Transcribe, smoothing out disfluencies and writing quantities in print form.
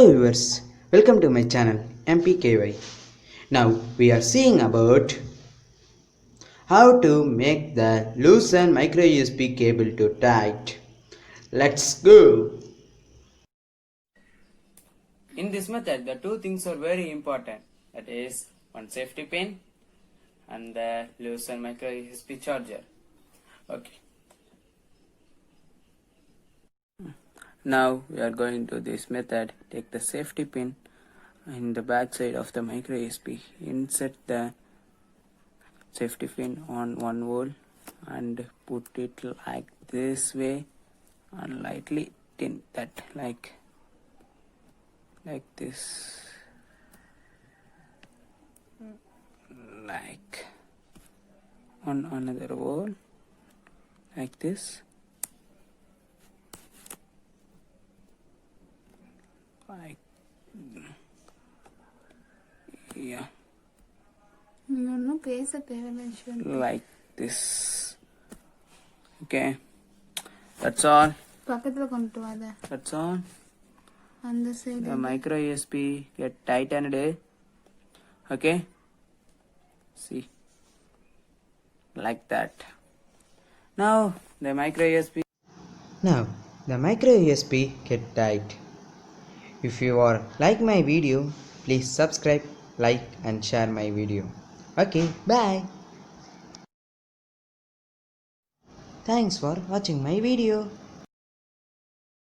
Hello viewers, welcome to my channel MPKY. Now we are seeing about how to make the loosen micro USB cable to tight. Let's go! In this method, the two things are very important. That is, one safety pin and the loosen micro USB charger. Okay. Now we are going to this method. Take the safety pin in the back side of the micro USB. Insert the safety pin on one hole and put it like this way and lightly tin that like this, like on another hole like this, like yeah, like this. Okay, that's all. That's all. The micro USB get tightened. Okay, see, like that. Now the micro USB. Now the micro USB get tight. If you are like my video, please subscribe, like and share my video. Okay, bye. Thanks for watching my video.